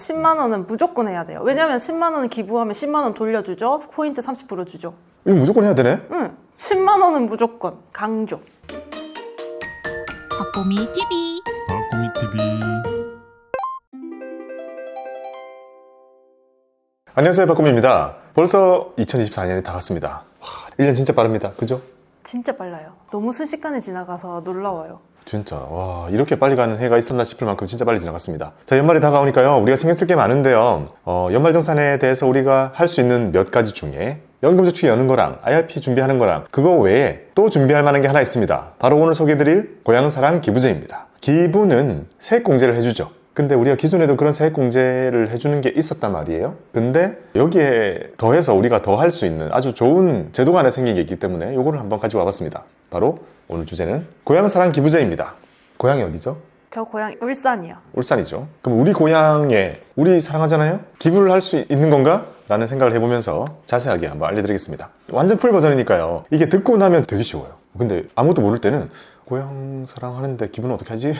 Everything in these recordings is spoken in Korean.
10만 원은 무조건 해야 돼요. 왜냐면 10만 원 기부하면 10만 원 돌려주죠. 포인트 30% 주죠. 이거 무조건 해야 되네? 응. 10만 원은 무조건 강조. 박보미 TV. 박보미 TV. 안녕하세요, 박보미입니다. 벌써 2024년이 다 갔습니다. 와, 1년 진짜 빠릅니다. 그죠? 진짜 빨라요. 너무 순식간에 지나가서 놀라워요. 진짜 와, 이렇게 빨리 가는 해가 있었나 싶을 만큼 진짜 빨리 지나갔습니다. 자, 연말이 다가오니까요, 우리가 신경 쓸 게 많은데요. 연말정산에 대해서 우리가 할 수 있는 몇 가지 중에 연금저축 여는 거랑 IRP 준비하는 거랑 그거 외에 또 준비할 만한 게 하나 있습니다. 바로 오늘 소개해드릴 고향사랑 기부제입니다. 기부는 세액공제를 해주죠. 근데 우리가 기존에도 그런 세액공제를 해주는 게 있었단 말이에요. 근데 여기에 더해서 우리가 더 할 수 있는 아주 좋은 제도가 하나 생긴 게 있기 때문에 이거를 한번 가지고 와봤습니다. 바로 오늘 주제는 고향사랑 기부제입니다. 고향이 어디죠? 저 고향 울산이요. 울산이죠. 그럼 우리 고향에 우리 사랑하잖아요? 기부를 할 수 있는 건가? 라는 생각을 해보면서 자세하게 한번 알려드리겠습니다. 완전 풀 버전이니까요. 이게 듣고 나면 되게 쉬워요. 근데 아무것도 모를 때는 고향 사랑하는데 기부는 어떻게 하지?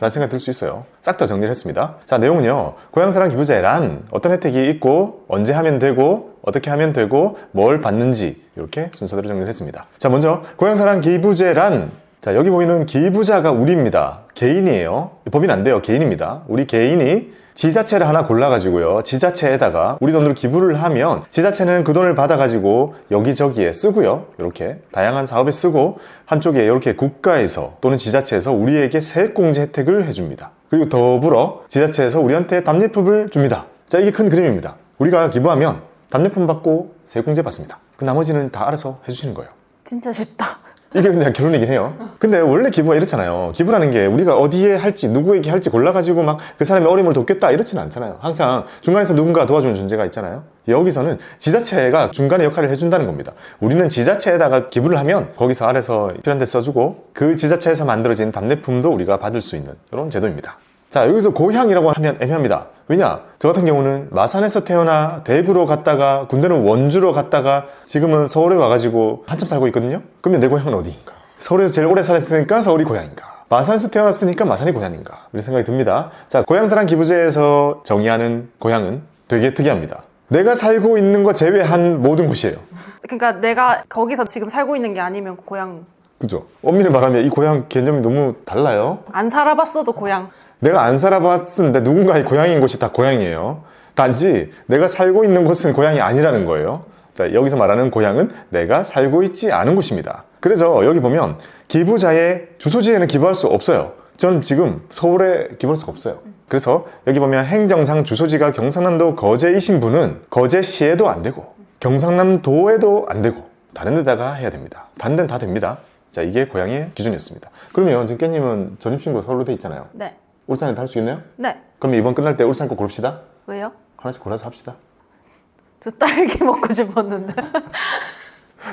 라는 생각이 들 수 있어요. 싹 다 정리를 했습니다. 자, 내용은요. 고향사랑 기부제란 어떤 혜택이 있고 언제 하면 되고 어떻게 하면 되고 뭘 받는지 이렇게 순서대로 정리를 했습니다. 자, 먼저 고향사랑 기부제란, 자, 여기 보이는 기부자가 우리입니다. 개인이에요. 법인 안 돼요. 개인입니다. 우리 개인이 지자체를 하나 골라가지고요, 지자체에다가 우리 돈으로 기부를 하면 지자체는 그 돈을 받아가지고 여기저기에 쓰고요, 이렇게 다양한 사업에 쓰고, 한쪽에 이렇게 국가에서 또는 지자체에서 우리에게 세액공제 혜택을 해줍니다. 그리고 더불어 지자체에서 우리한테 답례품을 줍니다. 자, 이게 큰 그림입니다. 우리가 기부하면 답례품 받고 세액공제 받습니다. 그 나머지는 다 알아서 해주시는 거예요. 진짜 쉽다. 이게 그냥 결론이긴 해요. 근데 원래 기부가 이렇잖아요. 기부라는 게 우리가 어디에 할지 누구에게 할지 골라가지고 막 그 사람의 어려움을 돕겠다 이렇지는 않잖아요. 항상 중간에서 누군가 도와주는 존재가 있잖아요. 여기서는 지자체가 중간에 역할을 해준다는 겁니다. 우리는 지자체에다가 기부를 하면 거기서 아래서 필요한 데 써주고 그 지자체에서 만들어진 답례품도 우리가 받을 수 있는 이런 제도입니다. 자, 여기서 고향이라고 하면 애매합니다. 왜냐? 저 같은 경우는 마산에서 태어나 대구로 갔다가 군대는 원주로 갔다가 지금은 서울에 와가지고 한참 살고 있거든요. 그러면 내 고향은 어디인가? 서울에서 제일 오래 살았으니까 서울이 고향인가? 마산에서 태어났으니까 마산이 고향인가? 이런 생각이 듭니다. 자, 고향사랑 기부제에서 정의하는 고향은 되게 특이합니다. 내가 살고 있는 거 제외한 모든 곳이에요. 그러니까 내가 거기서 지금 살고 있는 게 아니면 고향. 그죠? 엄밀히 말하면 이 고향 개념이 너무 달라요. 안 살아봤어도 고향. 내가 안 살아봤는데 누군가의 고향인 곳이 다 고향이에요. 단지 내가 살고 있는 곳은 고향이 아니라는 거예요. 자, 여기서 말하는 고향은 내가 살고 있지 않은 곳입니다. 그래서 여기 보면 기부자의 주소지에는 기부할 수 없어요. 저는 지금 서울에 기부할 수가 없어요. 그래서 여기 보면 행정상 주소지가 경상남도 거제이신 분은 거제시에도 안 되고 경상남도에도 안 되고 다른 데다가 해야 됩니다. 다른 데는 다 됩니다. 자, 이게 고향의 기준이었습니다. 그러면 지금 깻님은 전입신고 서울로 돼 있잖아요. 네. 울산에도 할 수 있나요? 네. 그럼 이번 끝날 때 울산 꼭 고릅시다. 왜요? 하나씩 골라서 합시다. 저 딸기 먹고 싶었는데.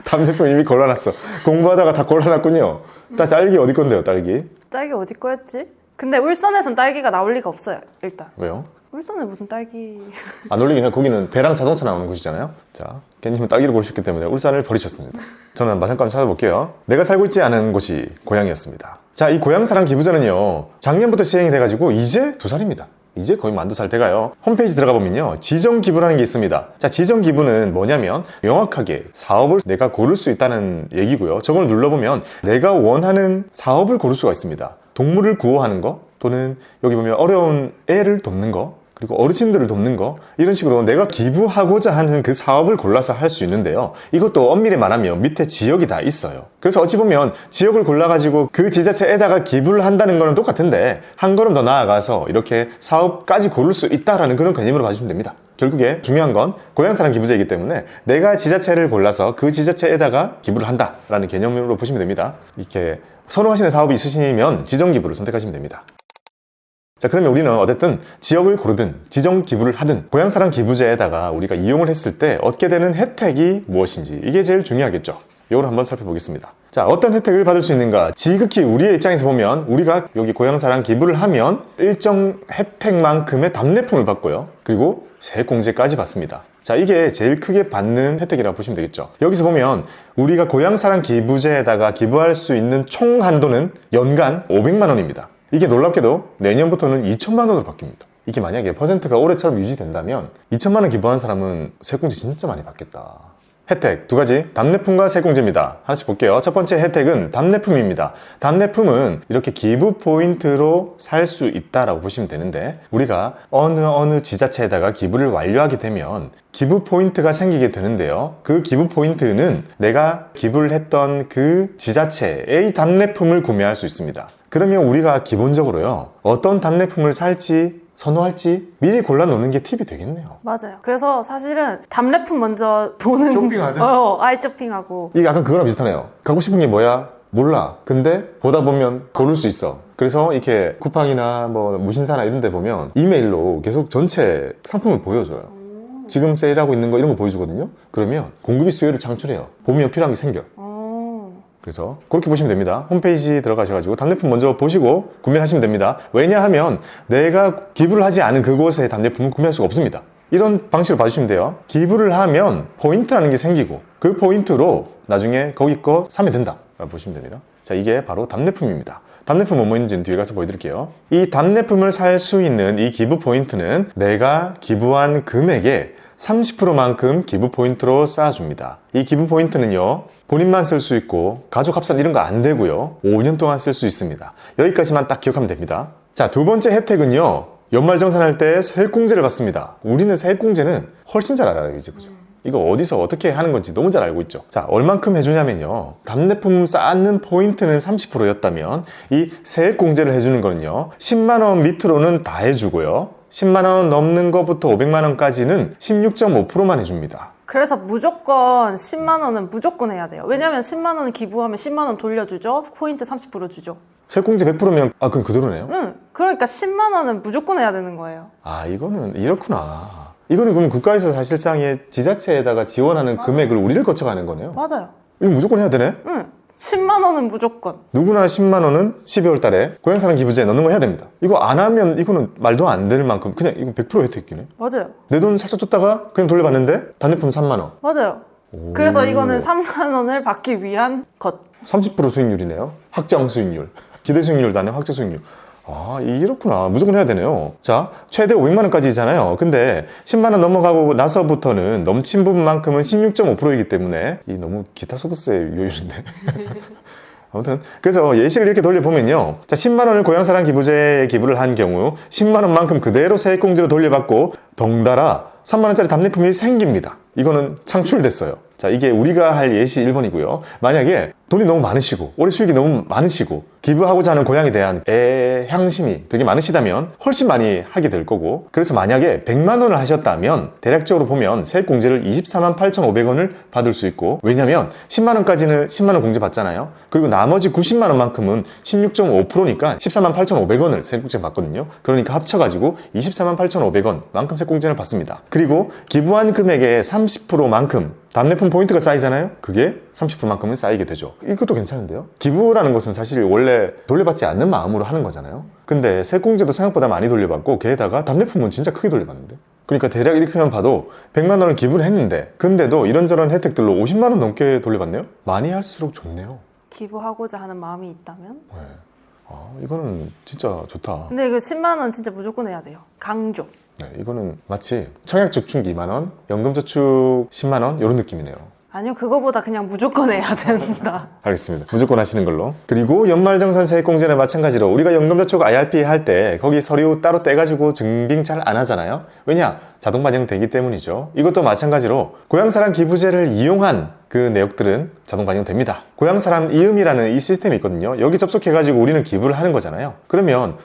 답례품 이미 골라놨어. 공부하다가 다 골라놨군요. 딸기 어디 건데요, 딸기? 딸기 어디 거였지? 근데 울산에선 딸기가 나올 리가 없어요, 일단. 왜요? 울산에 무슨 딸기... 안 올리긴 해. 거기는 배랑 자동차 나오는 곳이잖아요. 자, 깻님은 딸기를 고르셨기 때문에 울산을 버리셨습니다. 저는 마상권 찾아볼게요. 내가 살고 있지 않은 곳이 고향이었습니다. 자, 이 고향사랑 기부제는요, 작년부터 시행이 돼가지고 이제 2살입니다. 이제 거의 만 2살 돼가요. 홈페이지 들어가 보면요, 지정기부라는 게 있습니다. 자, 지정기부는 뭐냐면 명확하게 사업을 내가 고를 수 있다는 얘기고요. 저걸 눌러보면 내가 원하는 사업을 고를 수가 있습니다. 동물을 구호하는 거, 또는 여기 보면 어려운 애를 돕는 거, 그리고 어르신들을 돕는 거, 이런 식으로 내가 기부하고자 하는 그 사업을 골라서 할 수 있는데요. 이것도 엄밀히 말하면 밑에 지역이 다 있어요. 그래서 어찌 보면 지역을 골라가지고 그 지자체에다가 기부를 한다는 거는 똑같은데 한 걸음 더 나아가서 이렇게 사업까지 고를 수 있다라는 그런 개념으로 봐주시면 됩니다. 결국에 중요한 건 고향사랑 기부제이기 때문에 내가 지자체를 골라서 그 지자체에다가 기부를 한다라는 개념으로 보시면 됩니다. 이렇게 선호하시는 사업이 있으시면 지정기부를 선택하시면 됩니다. 자, 그러면 우리는 어쨌든 지역을 고르든 지정 기부를 하든 고향사랑 기부제에다가 우리가 이용을 했을 때 얻게 되는 혜택이 무엇인지, 이게 제일 중요하겠죠. 이걸 한번 살펴보겠습니다. 자, 어떤 혜택을 받을 수 있는가? 지극히 우리의 입장에서 보면 우리가 여기 고향사랑 기부를 하면 일정 혜택만큼의 답례품을 받고요, 그리고 세액공제까지 받습니다. 자, 이게 제일 크게 받는 혜택이라고 보시면 되겠죠. 여기서 보면 우리가 고향사랑 기부제에다가 기부할 수 있는 총 한도는 연간 500만 원입니다. 이게 놀랍게도 내년부터는 2천만 원으로 바뀝니다. 이게 만약에 퍼센트가 올해처럼 유지된다면 2천만 원 기부한 사람은 세액공제 진짜 많이 받겠다. 혜택 두 가지, 답례품과 세액공제입니다. 하나씩 볼게요. 첫 번째 혜택은 답례품입니다. 답례품은 이렇게 기부 포인트로 살 수 있다라고 보시면 되는데, 우리가 어느 지자체에다가 기부를 완료하게 되면 기부 포인트가 생기게 되는데요. 그 기부 포인트는 내가 기부를 했던 그 지자체의 답례품을 구매할 수 있습니다. 그러면 우리가 기본적으로요, 어떤 답례품을 살지 선호할지 미리 골라놓는 게 팁이 되겠네요. 맞아요. 그래서 사실은 답례품 먼저 보는 쇼핑하든? 아이 쇼핑하고. 이게 약간 그거랑 비슷하네요. 갖고 싶은 게 뭐야? 몰라. 근데 보다 보면 고를 수 있어. 그래서 이렇게 쿠팡이나 뭐 무신사나 이런 데 보면 이메일로 계속 전체 상품을 보여줘요. 지금 세일하고 있는 거 이런 거 보여주거든요. 그러면 공급이 수요를 창출해요. 보면 필요한 게 생겨. 그래서 그렇게 보시면 됩니다. 홈페이지 들어가셔가지고 답례품 먼저 보시고 구매를 하시면 됩니다. 왜냐하면 내가 기부를 하지 않은 그곳에 답례품은 구매할 수가 없습니다. 이런 방식으로 봐주시면 돼요. 기부를 하면 포인트라는 게 생기고 그 포인트로 나중에 거기 거 사면 된다 라고 보시면 됩니다. 자, 이게 바로 답례품입니다. 답례품은 뭐 있는지는 뒤에 가서 보여드릴게요. 이 답례품을 살 수 있는 이 기부 포인트는 내가 기부한 금액의 30%만큼 기부 포인트로 쌓아줍니다. 이 기부 포인트는요, 본인만 쓸 수 있고 가족 합산 이런 거 안 되고요, 5년 동안 쓸 수 있습니다. 여기까지만 딱 기억하면 됩니다. 자, 두 번째 혜택은요, 연말정산할 때 세액공제를 받습니다. 우리는 세액공제는 훨씬 잘 알아요, 이제. 그죠? 이거 어디서 어떻게 하는 건지 너무 잘 알고 있죠. 자, 얼만큼 해주냐면요, 답례품 쌓는 포인트는 30%였다면 이 세액공제를 해주는 거는요, 10만원 밑으로는 다 해주고요, 10만원 넘는 것부터 500만원까지는 16.5%만 해줍니다. 그래서 무조건 10만 원은 무조건 해야 돼요. 왜냐면 10만 원 기부하면 10만 원 돌려주죠. 포인트 30% 주죠. 세액공제 100%면 그럼 그대로네요? 응. 그러니까 10만 원은 무조건 해야 되는 거예요. 아, 이거는 이렇구나. 이거는 그럼 국가에서 사실상의 지자체에다가 지원하는 금액을 우리를 거쳐가는 거네요. 맞아요. 이거 무조건 해야 되네? 응. 10만 원은 무조건. 누구나 10만 원은 12월 달에 고향사랑 기부제에 넣는 거 해야 됩니다. 이거 안 하면 이거는 말도 안 될 만큼 그냥 이건 100% 혜택이네. 맞아요. 내 돈 살짝 줬다가 그냥 돌려받는데 답례품 3만 원. 맞아요. 오. 그래서 이거는 3만 원을 받기 위한 것. 30% 수익률이네요. 확정 수익률. 기대 수익률도 아니고 확정 수익률. 아, 이렇구나. 무조건 해야 되네요. 자, 최대 500만 원까지잖아요. 근데 10만 원 넘어가고 나서부터는 넘친 부분만큼은 16.5%이기 때문에 이 너무 기타 소득세 요율인데. 아무튼 그래서 예시를 이렇게 돌려보면요, 자, 10만 원을 고향사랑 기부제에 기부를 한 경우 10만 원만큼 그대로 세액공제로 돌려받고 덩달아 3만 원짜리 답례품이 생깁니다. 이거는 창출됐어요. 자, 이게 우리가 할 예시 1번이고요. 만약에 돈이 너무 많으시고 올해 수익이 너무 많으시고 기부하고자 하는 고향에 대한 애향심이 되게 많으시다면 훨씬 많이 하게 될 거고, 그래서 만약에 100만 원을 하셨다면 대략적으로 보면 세액공제를 24만 8,500원을 받을 수 있고, 왜냐면 10만 원까지는 10만 원 공제 받잖아요. 그리고 나머지 90만 원만큼은 16.5%니까 14만 8,500원을 세액공제 받거든요. 그러니까 합쳐가지고 24만 8,500원 만큼 세액공제를 받습니다. 그리고 기부한 금액의 30%만큼 답례품 포인트가 쌓이잖아요. 그게 30%만큼은 쌓이게 되죠. 이것도 괜찮은데요? 기부라는 것은 사실 원래 돌려받지 않는 마음으로 하는 거잖아요. 근데 세액공제도 생각보다 많이 돌려받고 게다가 답례품은 진짜 크게 돌려받는데, 그러니까 대략 이렇게만 봐도 100만 원을 기부를 했는데 근데도 이런저런 혜택들로 50만 원 넘게 돌려받네요. 많이 할수록 좋네요. 기부하고자 하는 마음이 있다면? 네. 아, 이거는 진짜 좋다. 근데 이거 10만 원 진짜 무조건 해야 돼요. 강조. 네, 이거는 마치 청약저축 2만 원, 연금저축 10만 원 이런 느낌이네요. 아니요, 그거보다 그냥 무조건 해야 된다. 알겠습니다. 무조건 하시는 걸로. 그리고 연말정산 세액공제는 마찬가지로 우리가 연금저축 IRP 할 때 거기 서류 따로 떼가지고 증빙 잘 안 하잖아요. 왜냐? 자동 반영되기 때문이죠. 이것도 마찬가지로 고향사랑 기부제를 이용한 그 내역들은 자동 반영됩니다. 고향사람 이음이라는 이 시스템이 있거든요. 여기 접속해가지고 우리는 기부를 하는 거잖아요. 그러면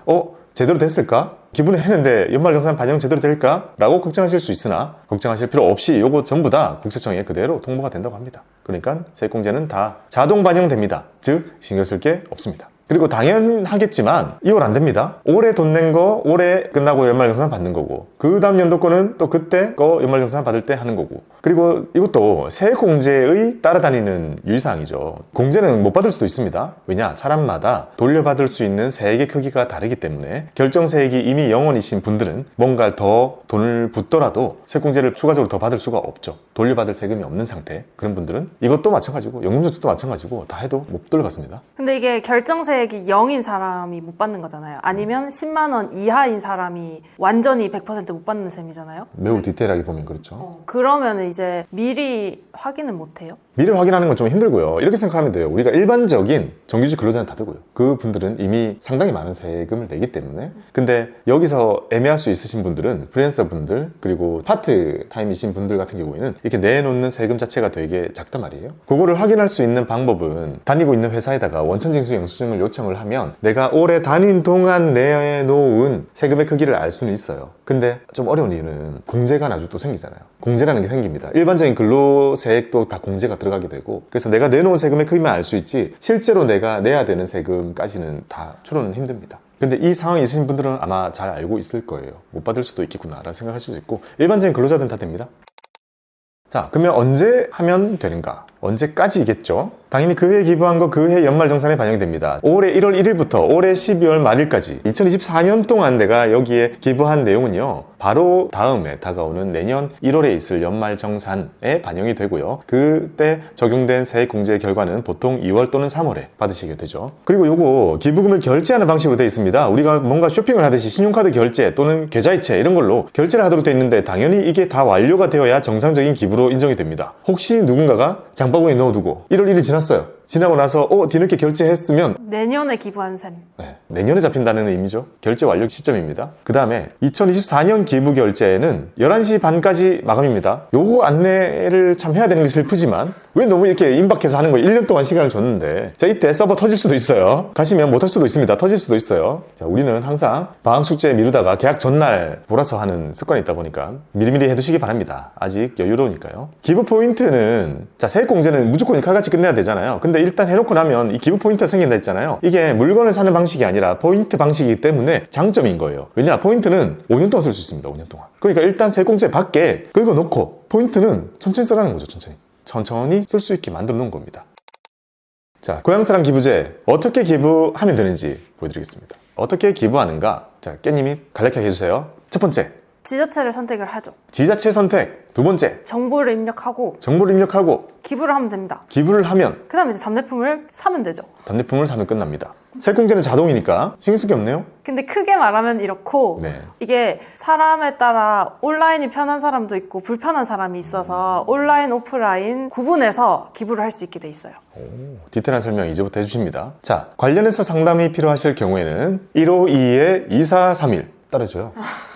제대로 됐을까? 기부는 했는데 연말정산 반영 제대로 될까? 라고 걱정하실 수 있으나 걱정하실 필요 없이 요거 전부 다 국세청에 그대로 통보가 된다고 합니다. 그러니까 세액공제는 다 자동 반영됩니다. 즉 신경 쓸 게 없습니다. 그리고 당연하겠지만 2월 안 됩니다. 올해 돈 낸 거 올해 끝나고 연말정산 받는 거고, 그 다음 연도 거는 또 그때 거 연말정산 받을 때 하는 거고, 그리고 이것도 세액공제의 따라다니는 유의사항이죠. 공제는 못 받을 수도 있습니다. 왜냐? 사람마다 돌려받을 수 있는 세액의 크기가 다르기 때문에 결정세액이 이미 영원이신 분들은 뭔가 더 돈을 붓더라도 세액공제를 추가적으로 더 받을 수가 없죠. 돌려받을 세금이 없는 상태, 그런 분들은 이것도 마찬가지고 연금저축도 마찬가지고 다 해도 못 돌려받습니다. 근데 이게 결정세액이 0인 사람이 못 받는 거잖아요. 아니면 10만 원 이하인 사람이 완전히 100% 못 받는 셈이잖아요. 매우 디테일하게 보면 그렇죠. 그러면 이제 미리 확인은 못 해요? 미래 확인하는 건 좀 힘들고요. 이렇게 생각하면 돼요. 우리가 일반적인 정규직 근로자는 다 되고요. 그 분들은 이미 상당히 많은 세금을 내기 때문에. 근데 여기서 애매할 수 있으신 분들은 프리랜서 분들 그리고 파트타임이신 분들 같은 경우에는 이렇게 내놓는 세금 자체가 되게 작단 말이에요. 그거를 확인할 수 있는 방법은 다니고 있는 회사에다가 원천징수 영수증을 요청을 하면 내가 올해 다닌 동안 내놓은 세금의 크기를 알 수는 있어요. 근데 좀 어려운 이유는 공제가 나중에 또 생기잖아요. 공제라는 게 생깁니다. 일반적인 근로세액도 다 공제가 들어가게 되고, 그래서 내가 내놓은 세금의 크기만 알 수 있지 실제로 내가 내야 되는 세금까지는 다 추론은 힘듭니다. 근데 이 상황이 있으신 분들은 아마 잘 알고 있을 거예요. 못 받을 수도 있겠구나 라는 생각할 수도 있고, 일반적인 근로자들은 다 됩니다. 자, 그러면 언제 하면 되는가? 언제까지겠죠? 당연히 그 해 기부한 거 그 해 연말정산에 반영이 됩니다. 올해 1월 1일부터 올해 12월 말일까지 2024년 동안 내가 여기에 기부한 내용은요, 바로 다음에 다가오는 내년 1월에 있을 연말정산에 반영이 되고요. 그때 적용된 세액공제 결과는 보통 2월 또는 3월에 받으시게 되죠. 그리고 요거 기부금을 결제하는 방식으로 되어 있습니다. 우리가 뭔가 쇼핑을 하듯이 신용카드 결제 또는 계좌이체 이런 걸로 결제를 하도록 되어 있는데, 당연히 이게 다 완료가 되어야 정상적인 기부로 인정이 됩니다. 혹시 누군가가 장바구니에 넣어두고 1월 1일 지났어요. 지나고 나서 뒤늦게 결제했으면 내년에 기부한 셈. 내년에 잡힌다는 의미죠. 결제 완료 시점입니다. 그 다음에 2024년 기부 결제는 11시 반까지 마감입니다. 요거 안내를 참 해야 되는 게 슬프지만 왜 너무 이렇게 임박해서 하는 거예요. 1년 동안 시간을 줬는데. 자, 이때 서버 터질 수도 있어요. 가시면 못할 수도 있습니다. 터질 수도 있어요. 자, 우리는 항상 방학 숙제 미루다가 계약 전날 몰아서 하는 습관이 있다 보니까 미리미리 해두시기 바랍니다. 아직 여유로우니까요. 기부 포인트는, 자, 세액공제는 무조건 칼같이 끝내야 되잖아요. 근데 일단 해놓고 나면 이 기부 포인트가 생긴다 했잖아요. 이게 물건을 사는 방식이 아니라 포인트 방식이기 때문에 장점인 거예요. 왜냐? 포인트는 5년 동안 쓸 수 있습니다. 5년 동안. 그러니까 일단 세액공제 받게 긁어놓고 포인트는 천천히 쓰라는 거죠. 천천히 쓸 수 있게 만들어 놓은 겁니다. 자, 고향사랑 기부제 어떻게 기부하면 되는지 보여드리겠습니다. 어떻게 기부하는가? 자, 깨님이 간략하게 해주세요. 첫 번째, 지자체를 선택을 하죠. 지자체 선택. 두 번째, 정보를 입력하고 정보를 입력하고 기부를 하면 됩니다. 기부를 하면 그 다음에 이제 답례품을 사면 되죠. 답례품을 사면 끝납니다. 세액공제는 자동이니까 신경 쓸 게 없네요. 근데 크게 말하면 이렇고, 네. 이게 사람에 따라 온라인이 편한 사람도 있고 불편한 사람이 있어서 온라인, 오프라인 구분해서 기부를 할 수 있게 돼 있어요. 디테일한 설명 이제부터 해주십니다. 자, 관련해서 상담이 필요하실 경우에는 152-2431 따라줘요.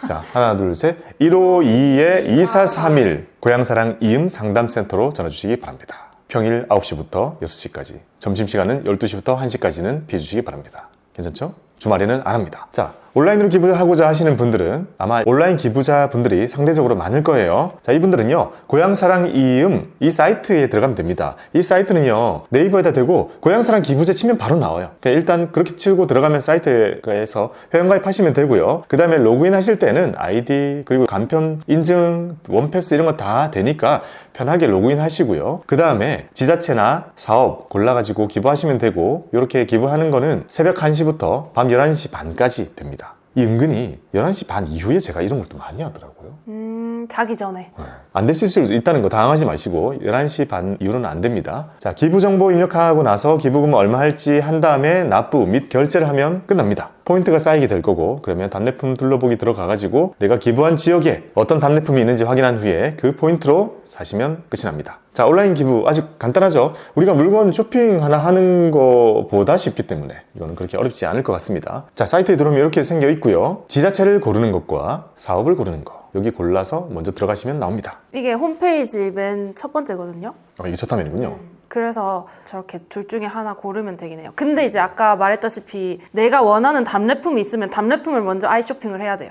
자, 하나, 둘, 셋. 152-2431 고향사랑 이음 상담센터로 전화주시기 바랍니다. 평일 9시부터 6시까지, 점심시간은 12시부터 1시까지는 비해주시기 바랍니다. 괜찮죠? 주말에는 안 합니다. 자, 온라인으로 기부하고자 하시는 분들은 아마 온라인 기부자분들이 상대적으로 많을 거예요. 자, 이분들은요, 고향사랑 이음 이 사이트에 들어가면 됩니다. 이 사이트는요, 네이버에다 대고 고향사랑 기부제 치면 바로 나와요. 그러니까 일단 그렇게 치고 들어가면 사이트에서 회원가입하시면 되고요. 그 다음에 로그인 하실 때는 아이디 그리고 간편 인증 원패스 이런 거 다 되니까 편하게 로그인 하시고요. 그 다음에 지자체나 사업 골라가지고 기부하시면 되고, 이렇게 기부하는 거는 새벽 1시부터 밤 11시 반까지 됩니다. 이 은근히 11시 반 이후에 제가 이런 걸 또 많이 하더라고요. 자기 전에. 안 될 수 있다는 거 당황하지 마시고 11시 반 이후로는 안 됩니다. 자, 기부 정보 입력하고 나서 기부금 얼마 할지 한 다음에 납부 및 결제를 하면 끝납니다. 포인트가 쌓이게 될 거고, 그러면 답례품 둘러보기 들어가가지고 내가 기부한 지역에 어떤 답례품이 있는지 확인한 후에 그 포인트로 사시면 끝이 납니다. 자, 온라인 기부 아주 간단하죠. 우리가 물건 쇼핑 하나 하는 거보다 쉽기 때문에 이거는 그렇게 어렵지 않을 것 같습니다. 자, 사이트에 들어오면 이렇게 생겨 있고요. 지자체를 고르는 것과 사업을 고르는 거, 여기 골라서 먼저 들어가시면 나옵니다. 이게 홈페이지 맨 첫 번째거든요. 이게 첫 화면이군요. 그래서 저렇게 둘 중에 하나 고르면 되긴 해요. 근데 이제 아까 말했다시피 내가 원하는 답례품이 있으면 답례품을 먼저 아이쇼핑을 해야 돼요.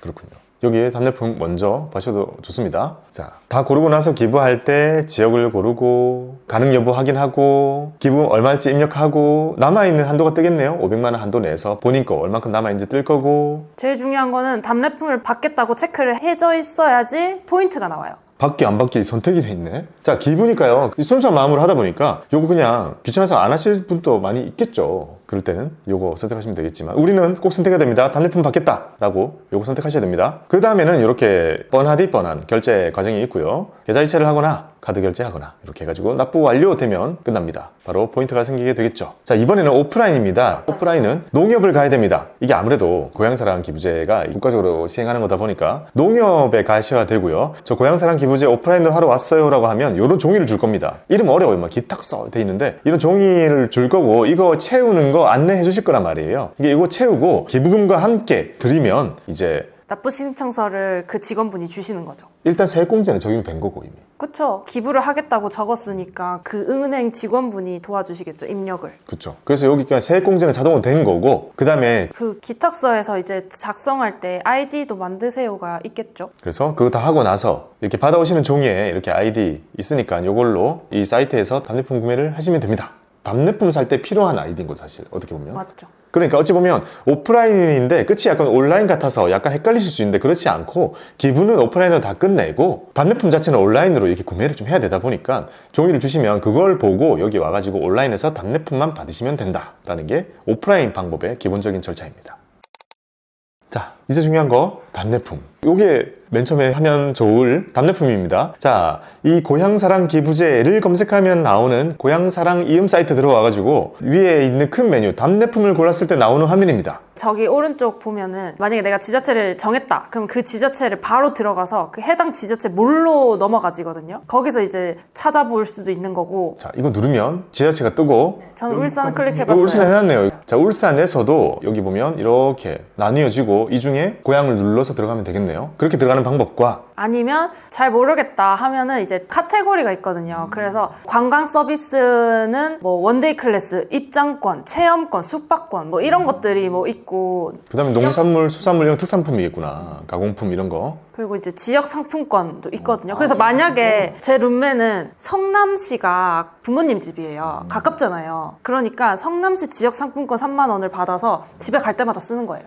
그렇군요. 여기에 답례품 먼저 보셔도 좋습니다. 자, 다 고르고 나서 기부할 때 지역을 고르고 가능 여부 확인하고 기부 얼마일지 입력하고 남아있는 한도가 뜨겠네요. 500만 원 한도 내에서 본인 거 얼만큼 남아있는지 뜰 거고, 제일 중요한 거는 답례품을 받겠다고 체크를 해져 있어야지 포인트가 나와요. 받기 안 받기 선택이 돼 있네. 자, 기부니까요, 순수한 마음으로 하다 보니까 요거 그냥 귀찮아서 안 하실 분도 많이 있겠죠. 그럴 때는 요거 선택하시면 되겠지만 우리는 꼭 선택해야 됩니다. 답례품 받겠다 라고 요거 선택하셔야 됩니다. 그 다음에는 이렇게 뻔하디 뻔한 결제 과정이 있고요. 계좌이체를 하거나 카드 결제하거나 이렇게 해가지고 납부 완료되면 끝납니다. 바로 포인트가 생기게 되겠죠. 자, 이번에는 오프라인입니다. 오프라인은 농협을 가야 됩니다. 이게 아무래도 고향사랑 기부제가 국가적으로 시행하는 거다 보니까 농협에 가셔야 되고요. 저 고향사랑 기부제 오프라인으로 하러 왔어요 라고 하면 이런 종이를 줄 겁니다. 이름 어려워요. 막 기탁서 돼 있는데 이런 종이를 줄 거고 이거 채우는 거 안내해 주실 거란 말이에요. 이거 채우고 기부금과 함께 드리면 이제 납부 신청서를 그 직원분이 주시는 거죠. 일단 세액공제는 적용된 거고 이미. 그쵸. 기부를 하겠다고 적었으니까 그 은행 직원분이 도와주시겠죠. 입력을. 그렇죠. 그래서 여기 그냥 세액공제는 자동으로 된 거고 그 다음에 그 기탁서에서 이제 작성할 때 아이디도 만드세요가 있겠죠. 그래서 그거 다 하고 나서 이렇게 받아오시는 종이에 이렇게 아이디 있으니까 이걸로 이 사이트에서 답례품 구매를 하시면 됩니다. 답례품 살 때 필요한 아이디인 거죠, 사실 어떻게 보면. 맞죠. 그러니까 어찌 보면 오프라인인데 끝이 약간 온라인 같아서 약간 헷갈리실 수 있는데 그렇지 않고 기부는 오프라인으로 다 끝내고 답례품 자체는 온라인으로 이렇게 구매를 좀 해야 되다 보니까 종이를 주시면 그걸 보고 여기 와가지고 온라인에서 답례품만 받으시면 된다라는 게 오프라인 방법의 기본적인 절차입니다. 자, 이제 중요한 거 답례품. 요게 맨 처음에 하면 좋을 답례품입니다. 자, 이 고향사랑 기부제를 검색하면 나오는 고향사랑 이음 사이트 들어와가지고 위에 있는 큰 메뉴 답례품을 골랐을 때 나오는 화면입니다. 저기 오른쪽 보면은 만약에 내가 지자체를 정했다. 그럼 그 지자체를 바로 들어가서 그 해당 지자체 몰로 넘어가지거든요. 거기서 이제 찾아볼 수도 있는 거고. 자, 이거 누르면 지자체가 뜨고 저는 울산 클릭해봤어요. 울산 해놨네요. 자, 울산에서도 여기 보면 이렇게 나뉘어지고 이 중에 고향을 눌러서 들어가면 되겠네요. 그렇게 들어가는 방법과 아니면 잘 모르겠다 하면은 이제 카테고리가 있거든요. 그래서 관광 서비스는 뭐 원데이 클래스, 입장권, 체험권, 숙박권 뭐 이런 것들이 뭐 있고 그 다음에 농산물, 수산물 이런 특산품이겠구나. 가공품 이런 거. 그리고 이제 지역 상품권도 있거든요. 그래서 만약에 제 룸메는 성남시가 부모님 집이에요. 가깝잖아요. 그러니까 성남시 지역 상품권 3만 원을 받아서 집에 갈 때마다 쓰는 거예요.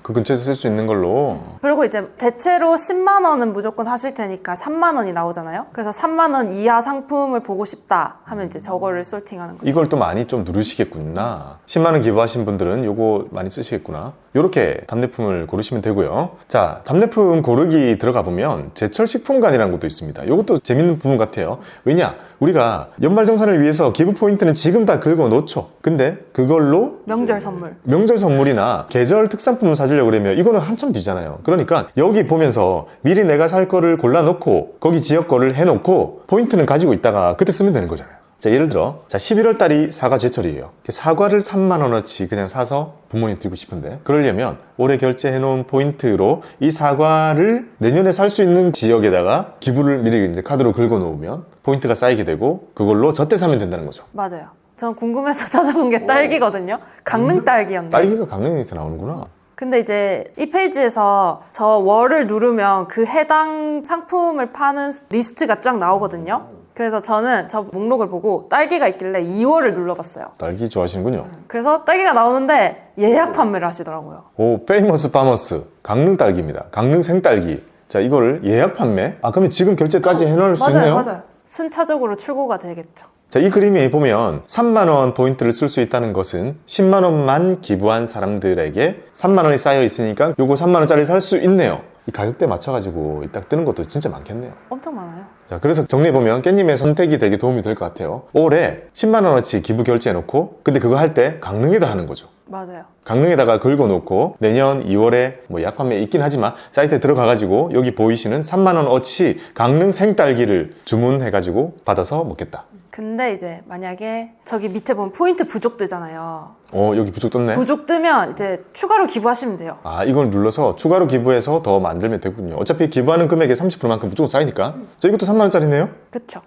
그 근처에서 쓸 수 있는 걸로. 그리고 이제 대체로 10만 원은 무조건 하실 테니까 3만 원이 나오잖아요. 그래서 3만 원 이하 상품을 보고 싶다 하면 이제 저거를 솔팅하는 거죠. 이걸 또 많이 좀 누르시겠구나. 10만 원 기부하신 분들은 요거 많이 쓰시겠구나. 요렇게 답례품을 고르시면 되고요. 자, 답례품 고르기 들어가 보면 제철 식품관이라는 것도 있습니다. 요것도 재밌는 부분 같아요. 왜냐? 우리가 연말정산을 위해서 기부 포인트는 지금 다 긁어 놓죠. 근데 그걸로 명절 선물. 명절 선물이나 계절 특산품을 사주려고 그러면 이거는 한참 뒤잖아요. 그러니까 여기 보면서 미리 내가 살 거를 골라놓고 거기 지역 거를 해놓고 포인트는 가지고 있다가 그때 쓰면 되는 거잖아요. 자, 예를 들어 11월 달이 사과 제철이에요. 사과를 3만 원어치 그냥 사서 부모님 드리고 싶은데 그러려면 올해 결제해 놓은 포인트로 이 사과를 내년에 살 수 있는 지역에다가 기부를 미리 이제 카드로 긁어 놓으면 포인트가 쌓이게 되고 그걸로 저때 사면 된다는 거죠. 맞아요. 전 궁금해서 찾아본 게 딸기거든요. 강릉 딸기였는데. 딸기가 강릉에서 나오는구나. 근데 이제 이 페이지에서 저 월을 누르면 그 해당 상품을 파는 리스트가 쫙 나오거든요. 그래서 저는 저 목록을 보고 딸기가 있길래 2월을 눌러봤어요. 딸기 좋아하시는군요. 그래서 딸기가 나오는데 예약 판매를 하시더라고요. 오, 페이머스 파머스 강릉 딸기입니다. 강릉 생딸기. 자, 이거를 예약 판매? 그러면 지금 결제까지 해놓을 수 있네요? 맞아요. 순차적으로 출고가 되겠죠. 자, 이 그림에 보면 3만 원 포인트를 쓸 수 있다는 것은 10만 원만 기부한 사람들에게 3만 원이 쌓여 있으니까 요거 3만 원짜리 살 수 있네요. 이 가격대 맞춰가지고 딱 뜨는 것도 진짜 많겠네요. 엄청 많아요. 자, 그래서 정리해보면 깻님의 선택이 되게 도움이 될 것 같아요. 올해 10만 원어치 기부 결제해놓고 근데 그거 할 때 강릉에다 하는 거죠. 맞아요. 강릉에다가 긁어놓고 내년 2월에 뭐 예약 판매 있긴 하지만 사이트에 들어가가지고 여기 보이시는 3만 원어치 강릉 생딸기를 주문해가지고 받아서 먹겠다. 근데 이제 만약에 저기 밑에 보면 포인트 부족 뜨잖아요. 여기 부족 떴네. 부족 뜨면 이제 추가로 기부하시면 돼요. 이걸 눌러서 추가로 기부해서 더 만들면 되군요. 어차피 기부하는 금액의 30%만큼 무조건 쌓이니까. 자, 이것도 3만 원짜리네요. 그쵸.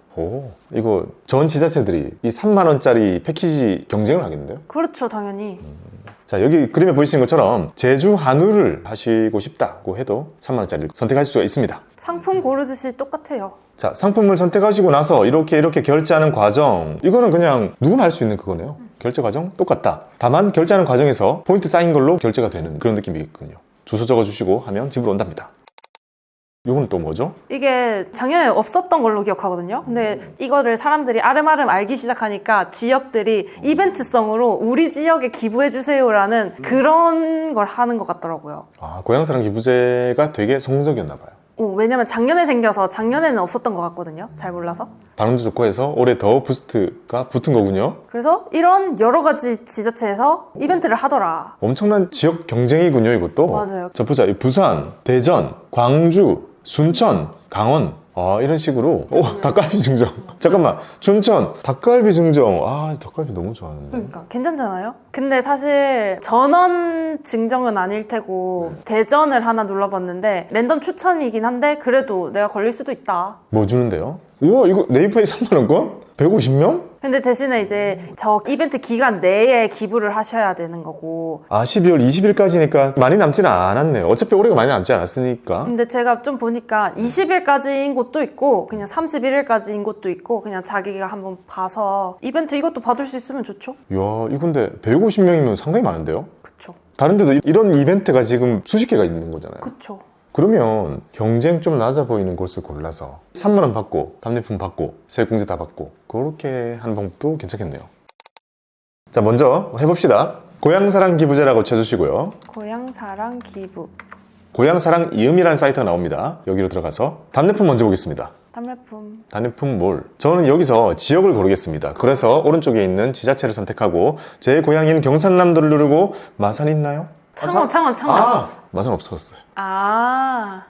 이거 전 지자체들이 이 3만 원짜리 패키지 경쟁을 하겠는데요? 그렇죠, 당연히. 자, 여기 그림에 보이시는 것처럼 제주 한우를 하시고 싶다고 해도 3만 원짜리를 선택하실 수가 있습니다. 상품 고르듯이 똑같아요. 자, 상품을 선택하시고 나서 이렇게 결제하는 과정, 이거는 그냥 누구나 할 수 있는 그거네요. 결제 과정 똑같다. 다만 결제하는 과정에서 포인트 쌓인 걸로 결제가 되는 그런 느낌이겠군요. 주소 적어주시고 하면 집으로 온답니다. 이건 또 뭐죠? 이게 작년에 없었던 걸로 기억하거든요. 근데 이거를 사람들이 아름아름 알기 시작하니까 지역들이 이벤트성으로 우리 지역에 기부해주세요라는 그런 걸 하는 것 같더라고요. 아, 고향사랑 기부제가 되게 성공적이었나 봐요. 왜냐면 작년에 생겨서 작년에는 없었던 것 같거든요. 잘 몰라서. 반응도 좋고 해서 올해 더 부스트가 붙은 거군요. 그래서 이런 여러 가지 지자체에서 이벤트를 하더라. 엄청난 지역 경쟁이군요, 이것도. 맞아요. 자, 보자. 이 부산, 대전, 광주, 순천, 강원. 아, 이런 식으로. 오, 닭갈비 증정. 잠깐만. 춘천, 닭갈비 증정. 아, 닭갈비 너무 좋아하는데. 그러니까 괜찮잖아요. 근데 사실 전원 증정은 아닐 테고 대전을 하나 눌러봤는데 랜덤 추천이긴 한데 그래도 내가 걸릴 수도 있다. 뭐 주는데요? 우와, 이거 네이버에 3만원권? 150명? 근데 대신에 이제 저 이벤트 기간 내에 기부를 하셔야 되는 거고. 아, 12월 20일까지니까 많이 남지는 않았네요. 어차피 올해가 많이 남지 않았으니까. 근데 제가 좀 보니까 20일까지인 곳도 있고 그냥 31일까지인 곳도 있고 그냥 자기가 한번 봐서 이벤트 이것도 받을 수 있으면 좋죠. 이야, 이건데 150명이면 상당히 많은데요? 그쵸. 다른 데도 이런 이벤트가 지금 수십 개가 있는 거잖아요. 그쵸. 그러면 경쟁 좀 낮아 보이는 곳을 골라서 3만 원 받고 답례품 받고 세공제 다 받고 그렇게 하는 방법도 괜찮겠네요. 자, 먼저 해봅시다. 고향사랑 기부제라고 쳐주시고요. 고향사랑 기부. 고향사랑 이음이라는 사이트가 나옵니다. 여기로 들어가서 답례품 먼저 보겠습니다. 답례품. 답례품 몰. 저는 여기서 지역을 고르겠습니다. 그래서 오른쪽에 있는 지자체를 선택하고 제 고향인 경상남도를 누르고 마산 있나요? 창원. 아, 마산 없어졌어요. 아,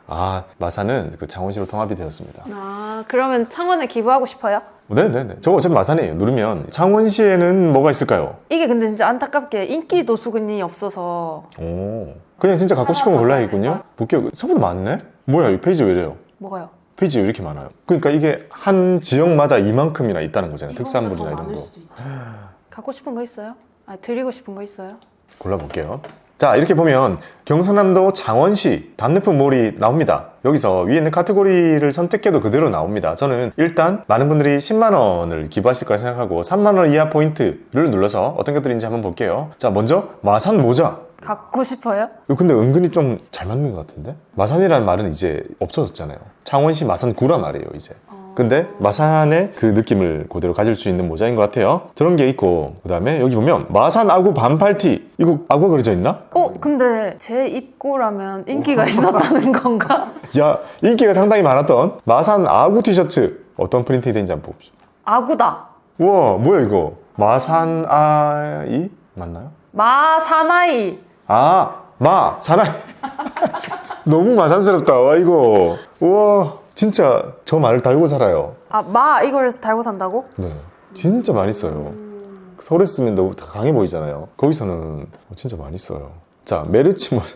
마산은 그 창원시로 통합이 되었습니다. 그러면 창원에 기부하고 싶어요? 네네네. 저거 어차피 마산이에요. 누르면 창원시에는 뭐가 있을까요? 이게 근데 진짜 안타깝게 인기 도수군이 없어서. 오, 그냥 진짜 갖고 싶은 거 골라야겠군요. 볼게요. 생각보다 많네? 뭐야, 이 페이지 왜 이래요? 뭐가요? 페이지 왜 이렇게 많아요? 그러니까 이게 한 지역마다 이만큼이나 있다는 거잖아요. 특산물이나 이런 거. 갖고 싶은 거 있어요? 드리고 싶은 거 있어요? 골라볼게요. 자, 이렇게 보면 경상남도 창원시 답례품 몰이 나옵니다. 여기서 위에 있는 카테고리를 선택해도 그대로 나옵니다. 저는 일단 많은 분들이 10만 원을 기부하실 거라 생각하고 3만 원 이하 포인트를 눌러서 어떤 것들인지 한번 볼게요. 자, 먼저 마산 모자. 갖고 싶어요? 이거 근데 은근히 좀 잘 맞는 것 같은데? 마산이라는 말은 이제 없어졌잖아요. 창원시 마산구란 말이에요, 이제. 근데 마산의 그 느낌을 그대로 가질 수 있는 모자인 것 같아요. 그런 게 있고, 그 다음에 여기 보면 마산 아구 반팔티. 이거 아구가 그려져 있나? 근데 제 입고라면 인기가 있었다는 건가? 야, 인기가 상당히 많았던 마산 아구 티셔츠. 어떤 프린팅이 되는지 한번 봅시다. 아구다. 우와, 뭐야 이거? 마산 아이? 맞나요? 마사나이. 사나이. 너무 마산스럽다. 와, 이거. 우와, 진짜 저 말을 달고 살아요. 이걸 달고 산다고? 네, 진짜 많이 써요. 서울에 쓰면 너무 다 강해 보이잖아요. 거기서는 진짜 많이 써요. 자, 메르치 모자.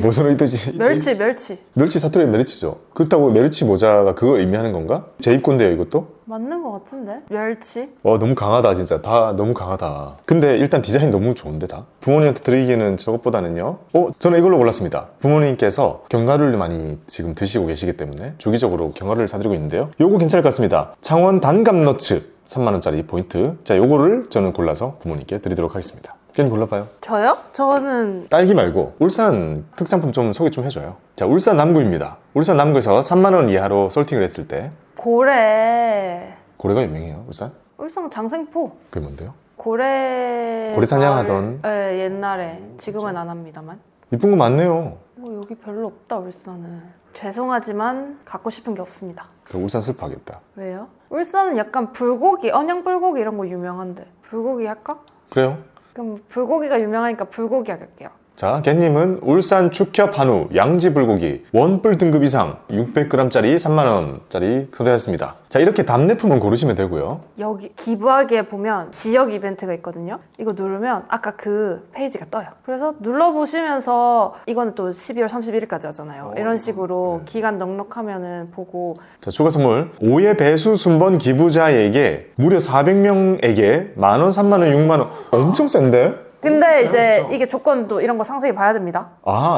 뭐서는 있듯이 멸치 사투리 메르치죠. 그렇다고 메르치 모자가 그걸 의미하는 건가? 제 입고인데요, 이것도? 맞는 것 같은데? 멸치? 너무 강하다, 진짜. 다 너무 강하다. 근데 일단 디자인 너무 좋은데, 다? 부모님한테 드리기에는 저것보다는요. 저는 이걸로 골랐습니다. 부모님께서 견과류를 많이 지금 드시고 계시기 때문에 주기적으로 견과류를 사드리고 있는데요. 요거 괜찮을 것 같습니다. 창원 단감너츠 3만원짜리 포인트. 자, 요거를 저는 골라서 부모님께 드리도록 하겠습니다. 괜히 골라봐요. 저요? 저는 딸기 말고 울산 특산품 좀 소개 좀 해줘요. 자, 울산 남구입니다. 울산 남구에서 3만원 이하로 솔팅을 했을 때 고래 유명해요, 울산? 울산 장생포 그게 뭔데요? 고래 사냥하던. 네, 옛날에. 지금은 안 합니다만. 이쁜 거 많네요. 여기 별로 없다, 울산은. 죄송하지만 갖고 싶은 게 없습니다. 울산 슬퍼하겠다. 왜요? 울산은 약간 불고기, 언양 불고기 이런 거 유명한데 불고기 할까? 그래요? 그럼 불고기가 유명하니까 불고기 할게요. 자, 갯님은 울산 축협 한우 양지 불고기 원뿔 등급 이상 600g짜리 3만원짜리 선택했습니다. 자, 이렇게 답례품은 고르시면 되고요. 여기 기부하기에 보면 지역 이벤트가 있거든요. 이거 누르면 아까 그 페이지가 떠요. 그래서 눌러보시면서 이거는 또 12월 31일까지 하잖아요. 이런 식으로 기간 넉넉하면은 보고. 자, 추가 선물 5회 배수 순번 기부자에게 무려 400명에게 만원, 3만원, 6만원. 엄청 센데? 근데 이제 이게 조건도 이런 거 상세히 봐야 됩니다.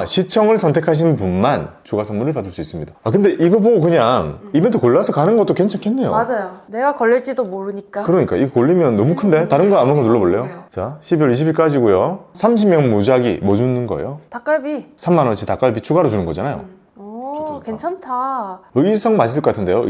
시청을 선택하신 분만 추가 선물을 받을 수 있습니다. 근데 이거 보고 그냥 이벤트 골라서 가는 것도 괜찮겠네요. 맞아요. 내가 걸릴지도 모르니까. 그러니까 이거 걸리면 너무 큰데? 다른 거 아무거나 눌러볼래요? 자, 12월 20일까지고요 30명 무작위 뭐 주는 거예요? 닭갈비. 3만원치 닭갈비 추가로 주는 거잖아요. 오. 오, 괜찮다. 의성 맛있을 것 같은데요.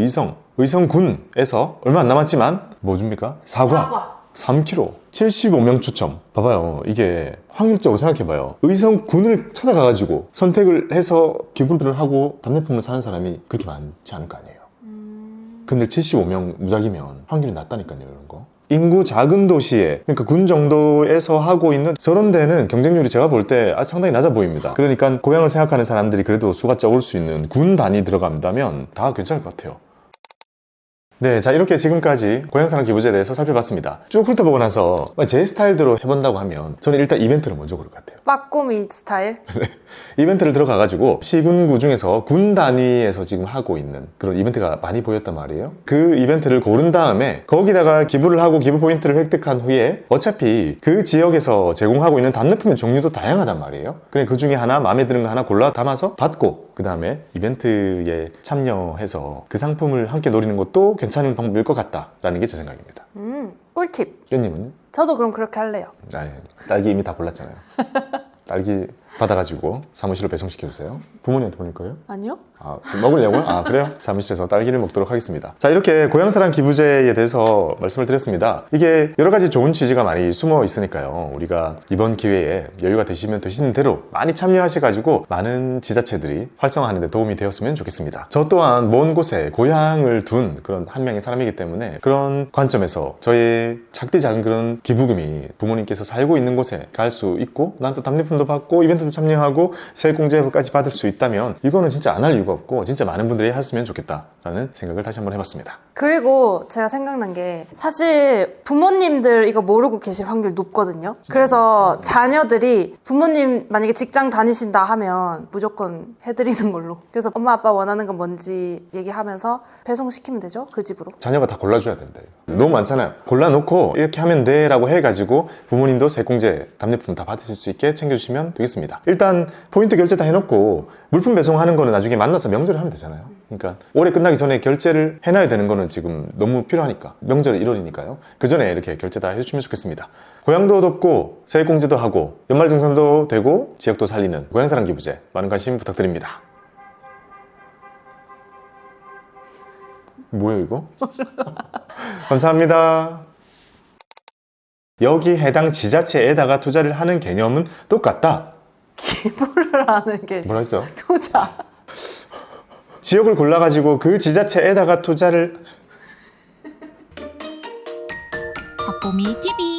의성군에서 얼마 안 남았지만 뭐 줍니까? 사과. 3kg 75명 추첨. 봐봐요, 이게 확률적으로 생각해봐요. 의성군을 찾아가가지고 선택을 해서 기부를 하고 답례품을 사는 사람이 그렇게 많지 않을 거 아니에요. 근데 75명 무작위면 확률이 낮다니까요. 이런 거 인구 작은 도시에, 그러니까 군 정도에서 하고 있는 저런 데는 경쟁률이 제가 볼 때 상당히 낮아 보입니다. 그러니까 고향을 생각하는 사람들이 그래도 수가 적을 수 있는 군 단위 들어간다면 다 괜찮을 것 같아요. 네, 자, 이렇게 지금까지 고향사랑 기부제에 대해서 살펴봤습니다. 쭉 훑어보고 나서 제 스타일대로 해본다고 하면 저는 일단 이벤트를 먼저 고를 것 같아요. 빠꼬미 스타일? 이벤트를 들어가가지고 시군구 중에서 군 단위에서 지금 하고 있는 그런 이벤트가 많이 보였단 말이에요. 그 이벤트를 고른 다음에 거기다가 기부를 하고 기부 포인트를 획득한 후에 어차피 그 지역에서 제공하고 있는 답례품의 종류도 다양하단 말이에요. 그래, 그 중에 하나 마음에 드는 거 하나 골라 담아서 받고 그 다음에 이벤트에 참여해서 그 상품을 함께 노리는 것도 괜찮은 방법일 것 같다라는 게 제 생각입니다. 꿀팁. 깻님은요? 저도 그럼 그렇게 할래요. 딸기 이미 다 골랐잖아요. 딸기 받아가지고 사무실로 배송시켜주세요. 부모님한테 보낼 거예요? 아니요? 먹으려고요? 그래요? 사무실에서 딸기를 먹도록 하겠습니다. 자, 이렇게 고향사랑 기부제에 대해서 말씀을 드렸습니다. 이게 여러 가지 좋은 취지가 많이 숨어 있으니까요. 우리가 이번 기회에 여유가 되시면 되시는 대로 많이 참여하셔가지고 많은 지자체들이 활성화하는 데 도움이 되었으면 좋겠습니다. 저 또한 먼 곳에 고향을 둔 그런 한 명의 사람이기 때문에 그런 관점에서 저의 작디 작은 그런 기부금이 부모님께서 살고 있는 곳에 갈 수 있고 난 또 답례품도 받고 이벤트도 참여하고 세액공제까지 받을 수 있다면 이거는 진짜 안 할 이유가 없고 진짜 많은 분들이 했으면 좋겠다라는 생각을 다시 한번 해봤습니다. 그리고 제가 생각난 게 사실 부모님들 이거 모르고 계실 확률 높거든요. 그래서 자녀들이 부모님 만약에 직장 다니신다 하면 무조건 해드리는 걸로. 그래서 엄마 아빠 원하는 건 뭔지 얘기하면서 배송시키면 되죠. 그 집으로. 자녀가 다 골라줘야 된다. 너무 많잖아요. 골라놓고 이렇게 하면 돼 라고 해가지고 부모님도 세액공제 답례품 다 받으실 수 있게 챙겨주시면 되겠습니다. 일단 포인트 결제 다 해놓고 물품 배송하는 거는 나중에 만나서 명절에 하면 되잖아요. 그러니까 올해 끝나기 전에 결제를 해놔야 되는 거는 지금 너무 필요하니까 명절 1월이니까요. 그 전에 이렇게 결제 다 해주시면 좋겠습니다. 고향도 돕고 세액공제도 하고 연말정산도 되고 지역도 살리는 고향사랑 기부제 많은 관심 부탁드립니다. 뭐예요 이거? 감사합니다. 여기 해당 지자체에다가 투자를 하는 개념은 똑같다. 기부를 하는 게 뭐라 했어요? 투자. 지역을 골라가지고 그 지자체에다가 투자를 박보미 TV